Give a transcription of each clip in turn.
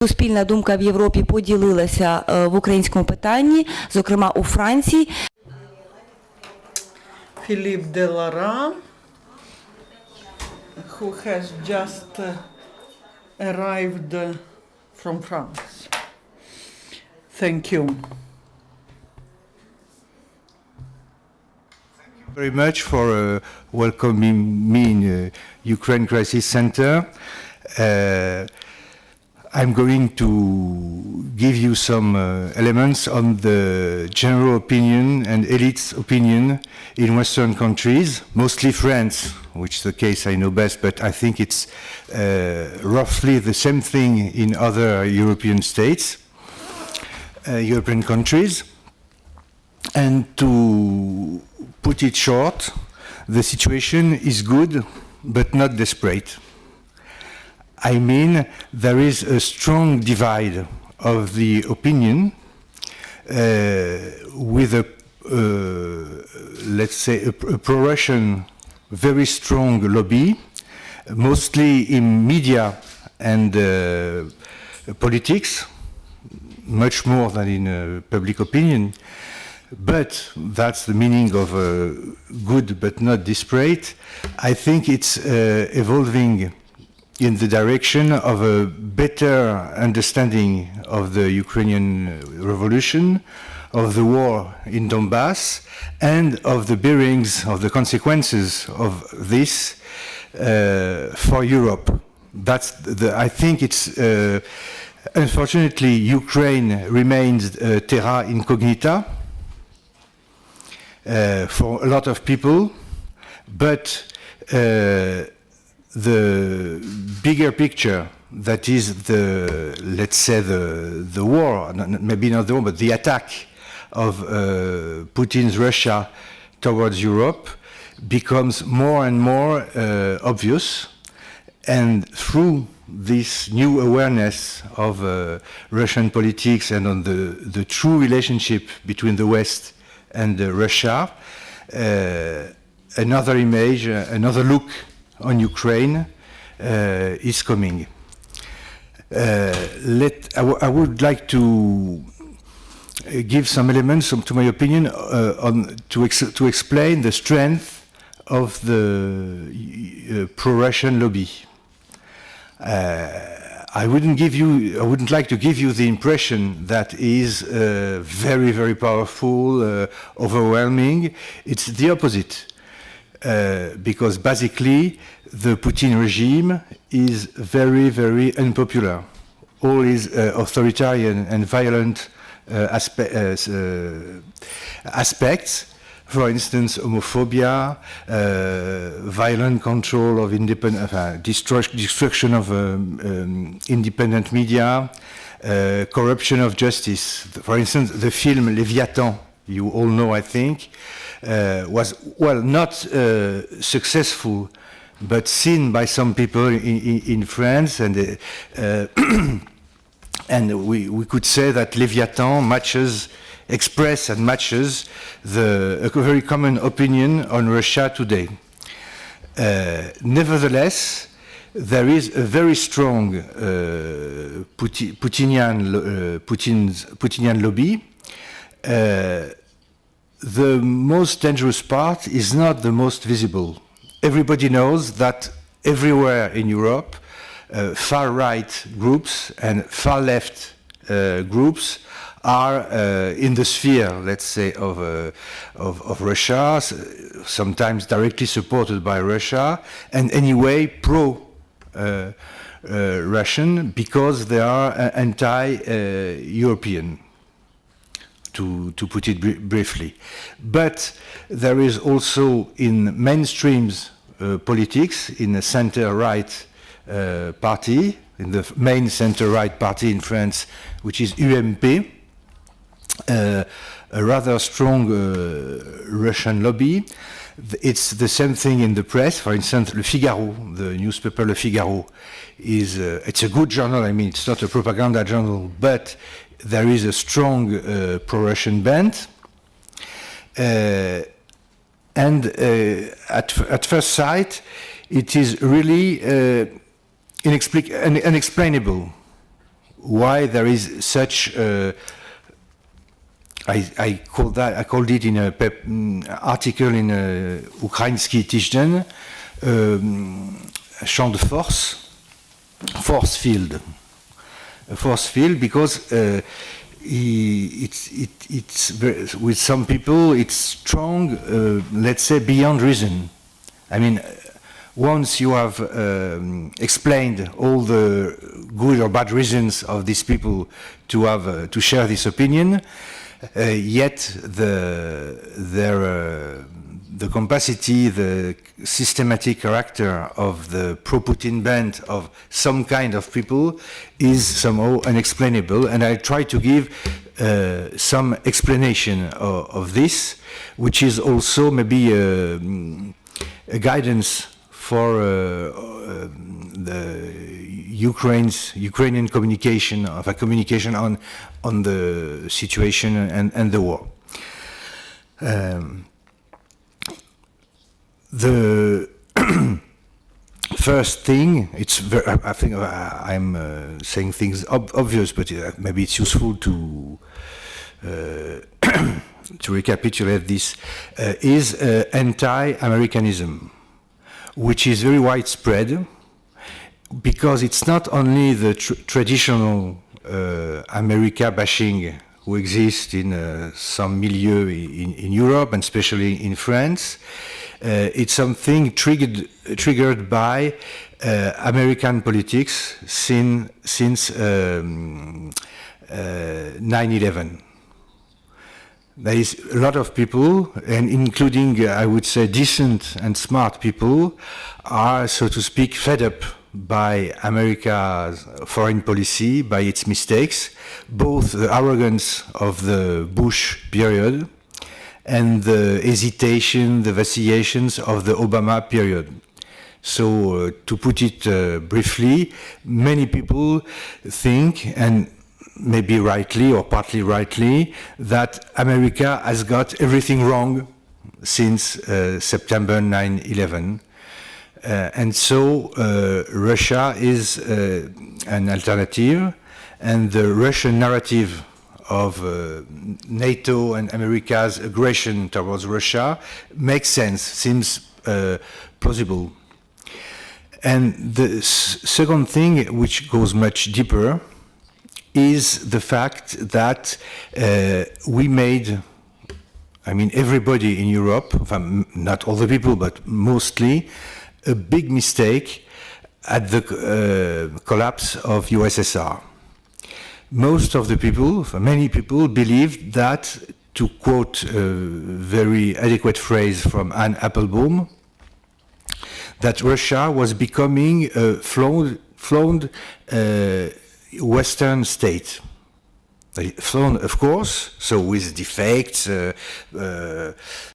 Суспільна думка в Європі поділилася в українському питанні, зокрема у Франції. Philippe de Lara, who has just arrived from France. Thank you. Very much for welcoming me in Ukraine Crisis Center. I'm going to give you some elements on the general opinion and elite's opinion in Western countries, mostly France, which is the case I know best, but I think it's roughly the same thing in other European states, European countries. And to put it short, the situation is good, but not desperate. I mean, there is a strong divide of the opinion with let's say, a pro-Russian, very strong lobby, mostly in media and politics, much more than in public opinion. But that's the meaning of good but not desperate. I think it's evolving in the direction of a better understanding of the Ukrainian revolution, of the war in Donbass, and of the bearings, of the consequences of this for Europe. That's I think it's, unfortunately, Ukraine remains terra incognita for a lot of people, but the bigger picture, that is let's say the war, maybe not the war, but the attack of Putin's Russia towards Europe becomes more and more obvious. And through this new awareness of Russian politics and on the true relationship between the West and Russia, another image, another look on Ukraine is coming. I would like to give some elements, to my opinion, to explain the strength of the pro-Russian lobby. I wouldn't like to give you the impression that is very, very powerful, overwhelming. It's the opposite. Because basically the Putin regime is very, very unpopular. All his authoritarian and violent aspects, for instance, homophobia, violent control of destruction of independent media, corruption of justice. For instance, the film Leviathan, you all know, I think, was, well, not successful, but seen by some people in France, and and we could say that Leviathan express and matches a very common opinion on Russia today. Nevertheless, there is a very strong Putinian lobby. The most dangerous part is not the most visible. Everybody knows that everywhere in Europe, far-right groups and far-left groups are in the sphere, let's say, of Russia, sometimes directly supported by Russia, and anyway pro-Russian because they are anti-European. To put it briefly. But there is also in mainstreams politics, in the center-right party, in the main center-right party in France, which is UMP, a rather strong Russian lobby. It's the same thing in the press. For instance, Le Figaro, the newspaper Le Figaro, it's a good journal. I mean, it's not a propaganda journal, but there is a strong pro-Russian bent. And at first sight, it is really unexplainable why there is such I called it in a article in Ukraiński Tydzień, champ de force field. A force field because it's very, with some people it's strong, let's say beyond reason. I mean, once you have explained all the good or bad reasons of these people to have to share this opinion, yet the capacity, the systematic character of the pro-Putin band of some kind of people is somehow unexplainable, and I try to give some explanation of this, which is also maybe a guidance for the Ukrainian communication, of a communication on the situation and the war. The first thing, it's very, I think I'm saying things obvious, but maybe it's useful to to recapitulate this, is anti-Americanism, which is very widespread, because it's not only the traditional America bashing who exists in some milieu in Europe, and especially in France. It's something triggered by American politics since 9/11. There is a lot of people, and including, I would say, decent and smart people, are, so to speak, fed up by America's foreign policy, by its mistakes, both the arrogance of the Bush period and the hesitation, the vacillations of the Obama period. So, to put it briefly, many people think, and maybe rightly or partly rightly, that America has got everything wrong since September 9/11. And so Russia is an alternative, and the Russian narrative of NATO and America's aggression towards Russia makes sense, seems plausible. And the second thing, which goes much deeper, is the fact that we made, I mean, everybody in Europe, not all the people, but mostly, a big mistake at the collapse of USSR. Most of the people, many people, believed that, to quote a very adequate phrase from Anne Applebaum, that Russia was becoming a flown Western state. Flown, of course, so with defects.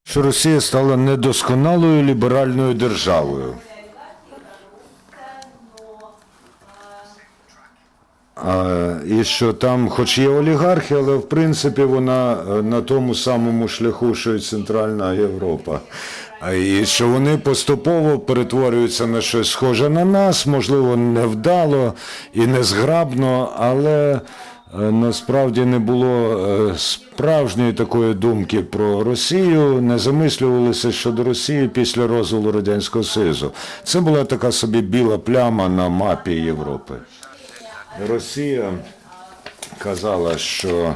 Що Росія стала недосконалою ліберальною державою. І що там, хоч є олігархи, але в принципі вона на тому самому шляху, що і Центральна Європа. І що вони поступово перетворюються на щось схоже на нас, можливо, невдало і незграбно, але насправді не було справжньої такої думки про Росію, не замислювалися щодо Росії після розвалу Радянського Союзу. Це була така собі біла пляма на мапі Європи. Росія казала, що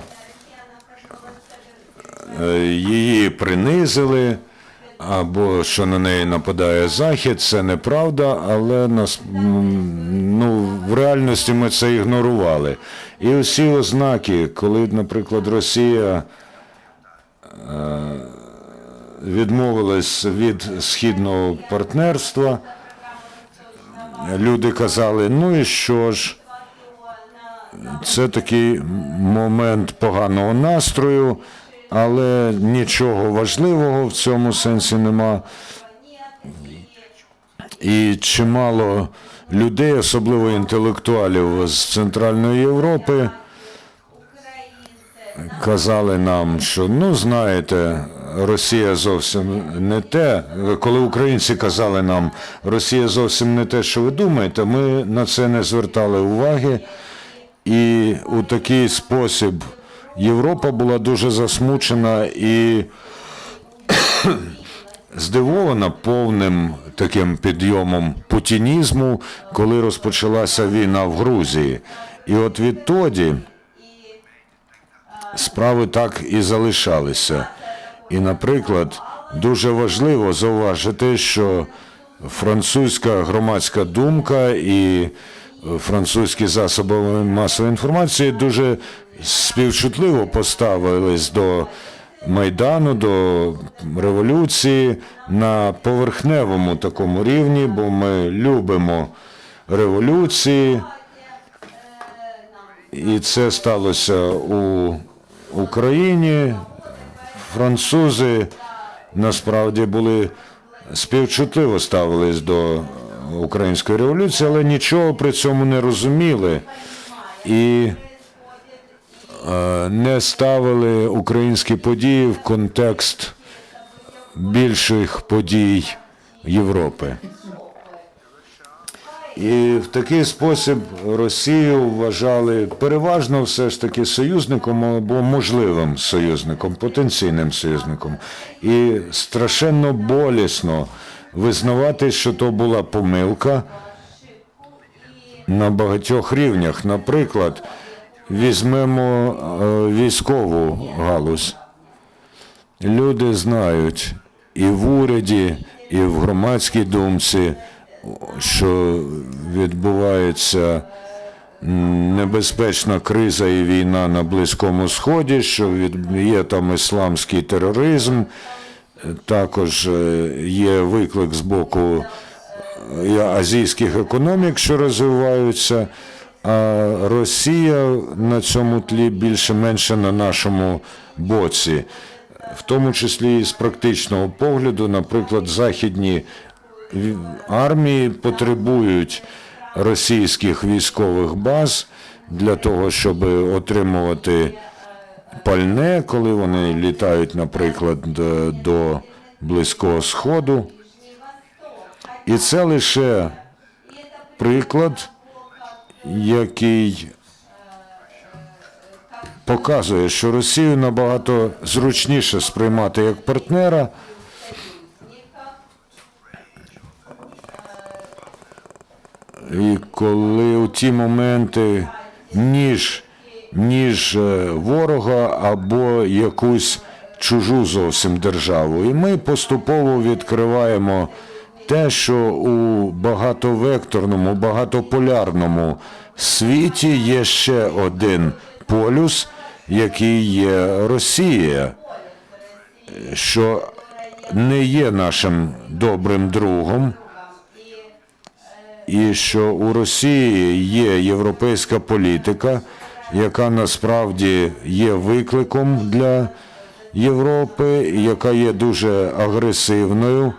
її принизили, або що на неї нападає Захід, це неправда, але в реальності ми це ігнорували. І усі ознаки, коли, наприклад, Росія відмовилась від східного партнерства, люди казали, ну і що ж, це такий момент поганого настрою, але нічого важливого в цьому сенсі нема. І чимало людей, особливо інтелектуалів з Центральної Європи, казали нам, що, ну, знаєте, Росія зовсім не те. Коли українці казали нам, Росія зовсім не те, що ви думаєте, ми на це не звертали уваги. І у такий спосіб Європа була дуже засмучена і здивована повним таким підйомом путінізму, коли розпочалася війна в Грузії. І от відтоді справи так і залишалися. І, наприклад, дуже важливо зауважити, що французька громадська думка і французькі засоби масової інформації дуже співчутливо поставились до Майдану, до революції на поверхневому такому рівні, бо ми любимо революції. І це сталося у Україні. Французи насправді були співчутливо ставились до української революції, але нічого при цьому не розуміли і не ставили українські події в контекст більших подій Європи. І в такий спосіб Росію вважали переважно все ж таки союзником або можливим союзником, потенційним союзником. І страшенно болісно визнавати, що то була помилка на багатьох рівнях. Наприклад, візьмемо військову галузь. Люди знають і в уряді, і в громадській думці, що відбувається небезпечна криза і війна на Близькому Сході, що є там ісламський тероризм, також є виклик з боку азійських економік, що розвиваються, а Росія на цьому тлі більше-менше на нашому боці. В тому числі і з практичного погляду, наприклад, західні армії потребують російських військових баз для того, щоб отримувати пальне, коли вони літають, наприклад, до Близького Сходу. І це лише приклад, який показує, що Росію набагато зручніше сприймати як партнера, і коли у ті моменти ніж ворога або якусь чужу зовсім державу. І ми поступово відкриваємо те, що у багатовекторному, багатополярному світі є ще один полюс, який є Росія, що не є нашим добрим другом, і що у Росії є європейська політика, яка насправді є викликом для Європи, яка є дуже агресивною.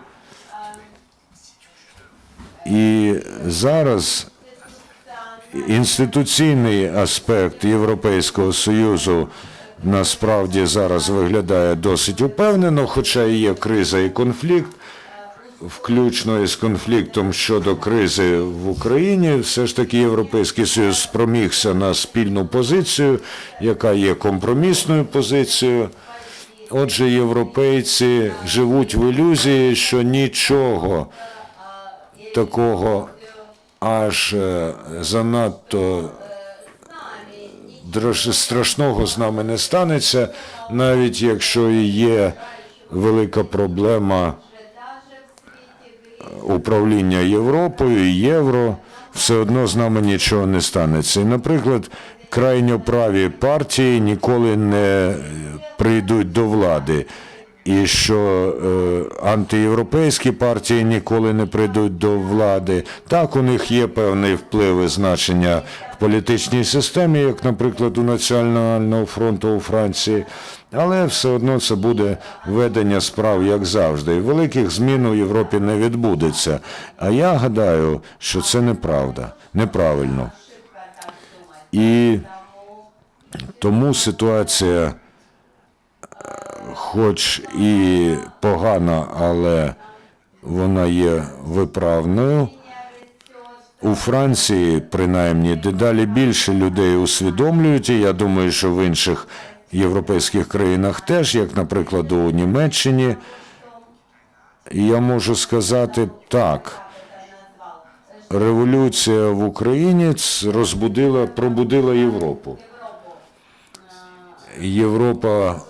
І зараз інституційний аспект Європейського Союзу насправді зараз виглядає досить упевнено, хоча і є криза і конфлікт, включно із конфліктом щодо кризи в Україні, все ж таки Європейський Союз спромігся на спільну позицію, яка є компромісною позицією. Отже, європейці живуть в ілюзії, що нічого такого аж занадто страшного з нами не станеться, навіть якщо і є велика проблема управління Європою, євро, все одно з нами нічого не станеться. І, наприклад, крайньоправі партії ніколи не прийдуть до влади. І що антиєвропейські партії ніколи не прийдуть до влади. Так, у них є певний вплив і значення в політичній системі, як, наприклад, у Національного фронту у Франції, але все одно це буде ведення справ, як завжди. І великих змін у Європі не відбудеться. А я гадаю, що це неправда, неправильно. І тому ситуація, хоч і погана, але вона є виправною. у Франції, принаймні, дедалі більше людей усвідомлюють, і я думаю, що в інших європейських країнах теж, як, наприклад, у Німеччині, я можу сказати так, революція в Україні пробудила Європу. Європа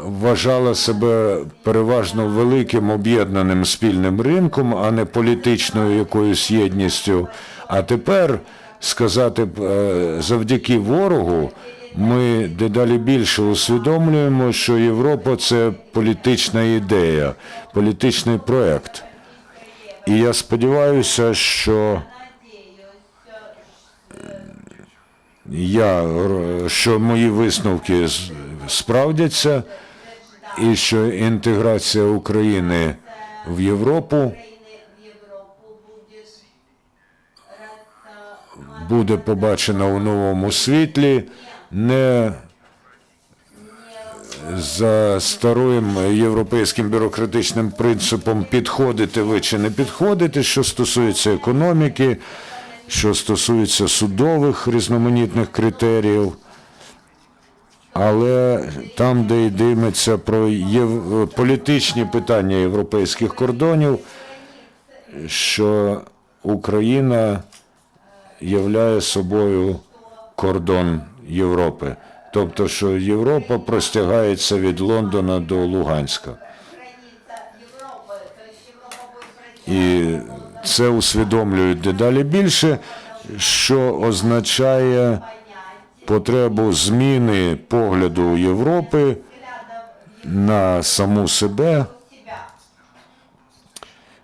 вважала себе переважно великим об'єднаним спільним ринком, а не політичною якоюсь єдністю. А тепер, сказати, завдяки ворогу, ми дедалі більше усвідомлюємо, що Європа – це політична ідея, політичний проєкт. І я сподіваюся, що мої висновки справдяться, і що інтеграція України в Європу буде побачена у новому світлі, не за старим європейським бюрократичним принципом підходите ви чи не підходите, що стосується економіки, що стосується судових різноманітних критеріїв, але там, де йдеться про політичні питання європейських кордонів, що Україна являє собою кордон Європи. Тобто, що Європа простягається від Лондона до Луганська. І це усвідомлюють дедалі більше, що означає потребу зміни погляду Європи на саму себе,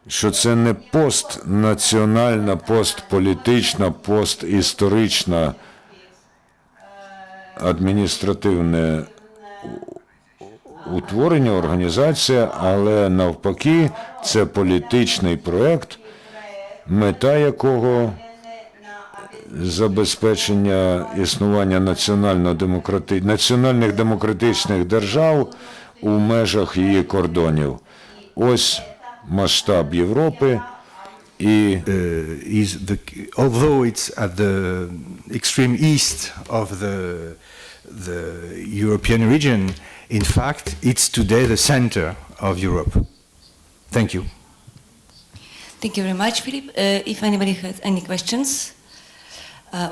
що це не постнаціональна, постполітична, постісторична адміністративне утворення, організація, але навпаки це політичний проєкт, мета якого забезпечення існування національних демократичних держав у межах її кордонів. Ось масштаб Європи. Although it's at the extreme east of the European region, in fact, it's today the center of Europe. Thank you. Thank you very much, Philippe. If anybody has any questions,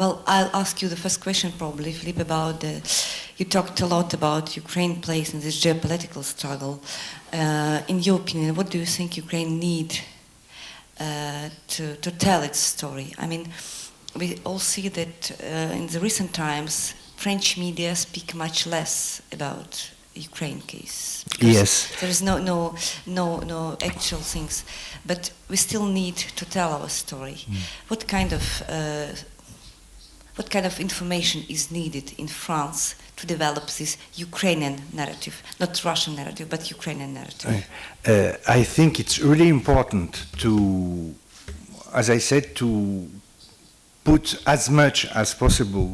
well, I'll ask you the first question probably, Philippe, about you talked a lot about Ukraine's place in this geopolitical struggle. In your opinion, what do you think Ukraine need to tell its story? I mean, we all see that in the recent times, French media speak much less about Ukraine case. Yes. There is no actual things, but we still need to tell our story. What kind of information is needed in France to develop this Ukrainian narrative, not Russian narrative, but Ukrainian narrative? I think it's really important to, as I said, to put as much as possible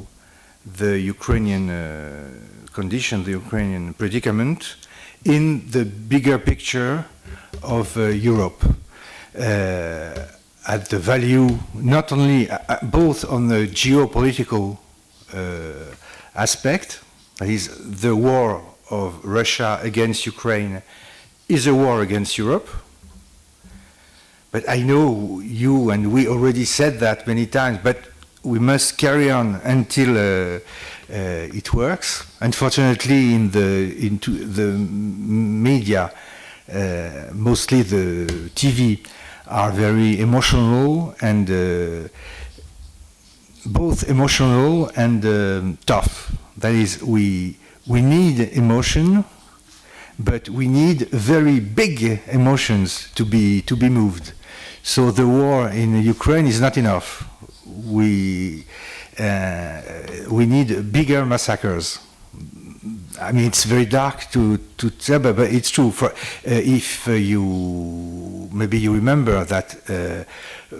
the Ukrainian condition, the Ukrainian predicament, in the bigger picture of Europe. At the value, not only both on the geopolitical aspect, that is the war of Russia against Ukraine is a war against Europe. But I know you and we already said that many times, but we must carry on until it works. Unfortunately, into the media, mostly the TV, are very emotional and both emotional and tough. That is, we need emotion, but we need very big emotions to be moved. So the war in Ukraine is not enough. We need bigger massacres. I mean, it's very dark to tell, but it's true. If maybe you remember that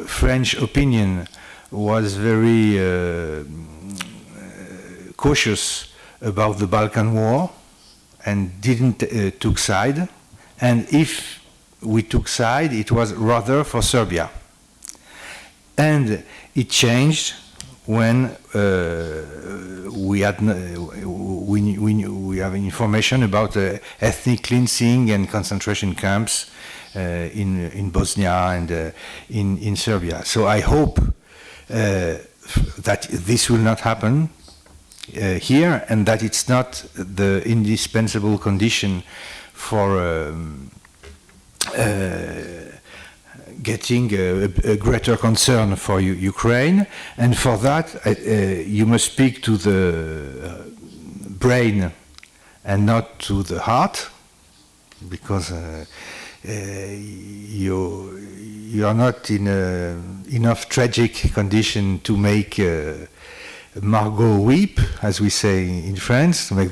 French opinion was very cautious about the Balkan War and didn't took side. And if we took side, it was rather for Serbia. and it changed when we have information about ethnic cleansing and concentration camps in Bosnia and in Serbia. So I hope that this will not happen here, and that it's not the indispensable condition for getting a greater concern for Ukraine. And for that, you must speak to the brain and not to the heart, because you are not in enough tragic condition to make Margot weep, as we say in France, to make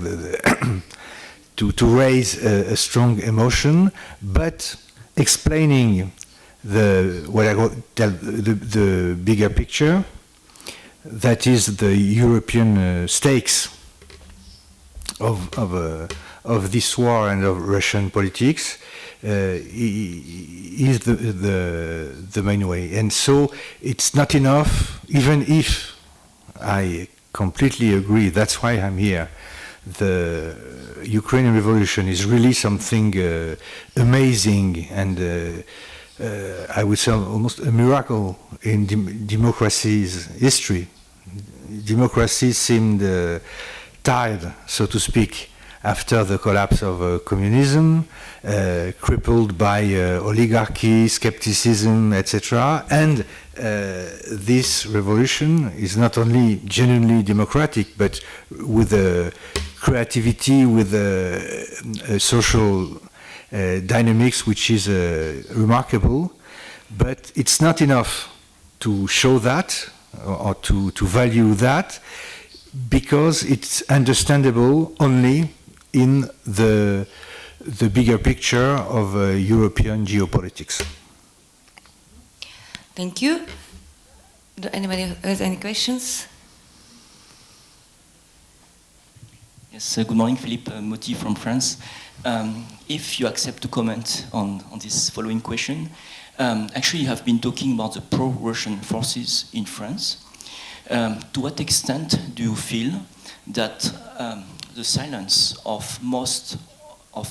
to raise a strong emotion, but explaining the bigger picture, that is the European stakes of this war and of Russian politics, is the main way. And so it's not enough, even if I completely agree, that's why I'm here. The Ukrainian revolution is really something amazing and I would say almost a miracle in democracy's history. Democracy seemed tired, so to speak, after the collapse of communism, crippled by oligarchy, skepticism, etc. And this revolution is not only genuinely democratic, but with a creativity, with a social dynamics which is remarkable. But it's not enough to show that or to value that, because it's understandable only in the bigger picture of European geopolitics. Thank you. Do anybody has any questions? Yes, good morning, Philippe Motti from France. If you accept to comment on this following question, actually you have been talking about the pro-Russian forces in France. To what extent do you feel that the silence of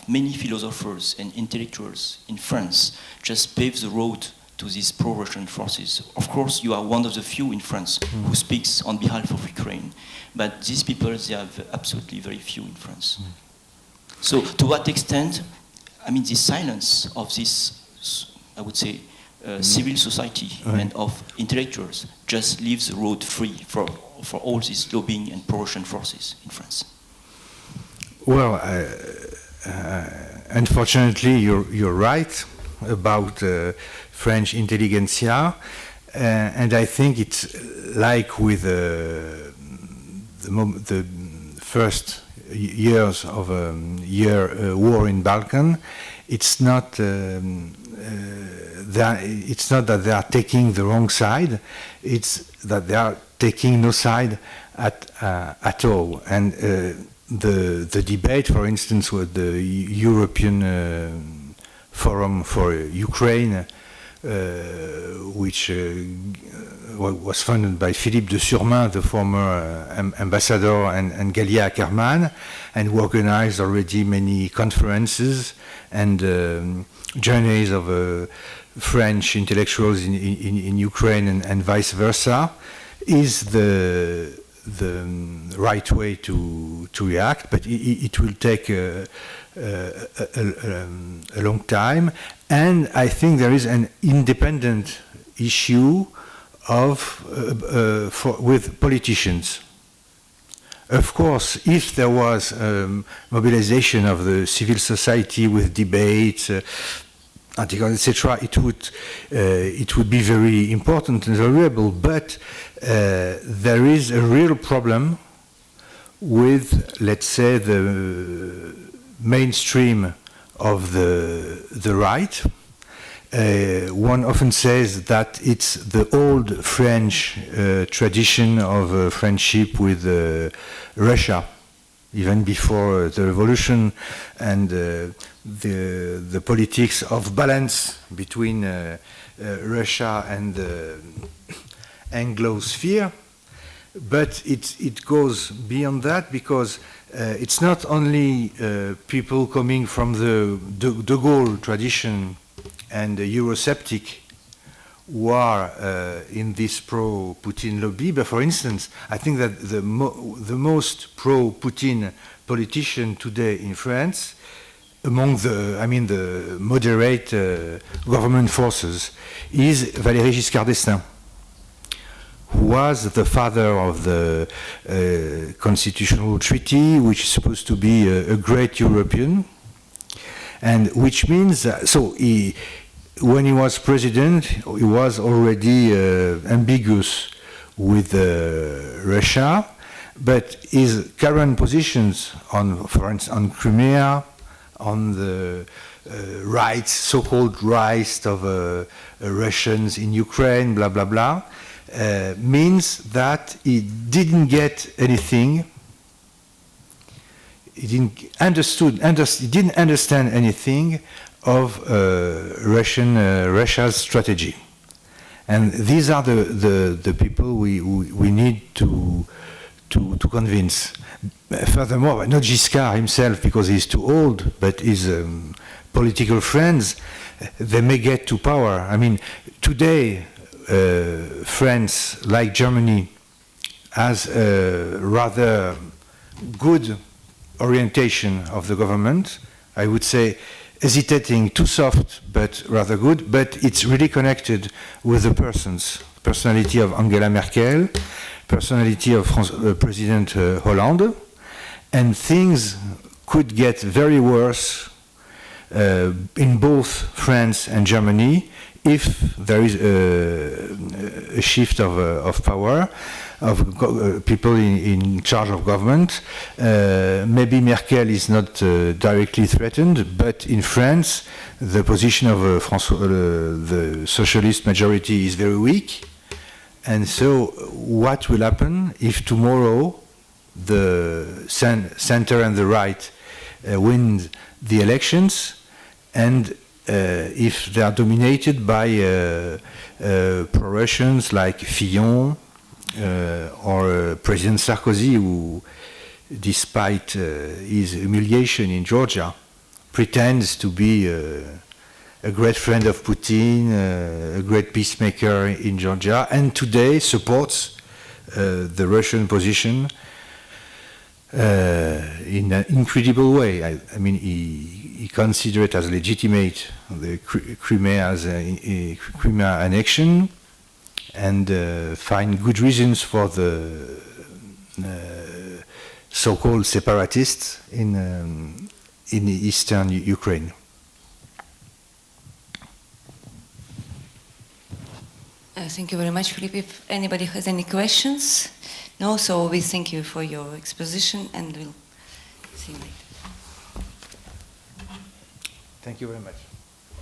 many philosophers and intellectuals in France just paves the road to these pro-Russian forces? Of course, you are one of the few in France who speaks on behalf of Ukraine, but these people, they are absolutely very few in France. So to what extent, I mean, the silence of this, I would say, civil society and of intellectuals just leaves the road free for all these lobbying and pro-Russian forces in France? Well, unfortunately, you're right about French intelligentsia, and I think it's like with the first years of a war in Balkan. It's not that they are taking the wrong side; it's that they are taking no side at all. And the debate, for instance, with the European Forum for Ukraine, which was funded by Philippe de Lara, the former ambassador, and Galia Ackerman, and who organized already many conferences and journeys of French intellectuals in Ukraine and vice versa, is the right way to react, but it will take a long time. And I think there is an independent issue with politicians. Of course, if there was mobilization of the civil society with debates, articles, etc., it would be very important and valuable. But there is a real problem with, let's say, the mainstream of the right. One often says that it's the old French tradition of friendship with Russia, even before the revolution, and the politics of balance between Russia and Anglosphere, but it goes beyond that because it's not only people coming from the De Gaulle tradition and the Eurosceptic who are in this pro-Putin lobby, but for instance, I think that the most pro-Putin politician today in France, among the moderate government forces, is Valéry Giscard d'Estaing, who was the father of the constitutional treaty, which is supposed to be a great European, and which means when he was president, he was already ambiguous with Russia, but his current positions for instance, on Crimea, on the rights, so-called rights of Russians in Ukraine, blah blah blah, means that he didn't get anything. He didn't understand anything of Russia's strategy, and these are the people we need to convince. Furthermore, not Giscard himself because he's too old, but his political friends, they may get to power. I mean, today, France, like Germany, has a rather good orientation of the government. I would say hesitating, too soft, but rather good, but it's really connected with the personality of Angela Merkel, personality of President Hollande, and things could get very worse in both France and Germany if there is a shift of power, of people in charge of government. Maybe Merkel is not directly threatened, but in France, the position of the socialist majority is very weak. And so what will happen if tomorrow the center and the right win the elections, and if they are dominated by pro-Russians like Fillon or President Sarkozy, who, despite his humiliation in Georgia, pretends to be a great friend of Putin, a great peacemaker in Georgia, and today supports the Russian position in an incredible way. I mean, he considers it as legitimate the Crimea as a Crimea annexion, and find good reasons for the so-called separatists in eastern Ukraine. Thank you very much, Philippe. If anybody has any questions, no, so we thank you for your exposition, and we'll see you later. Thank you very much.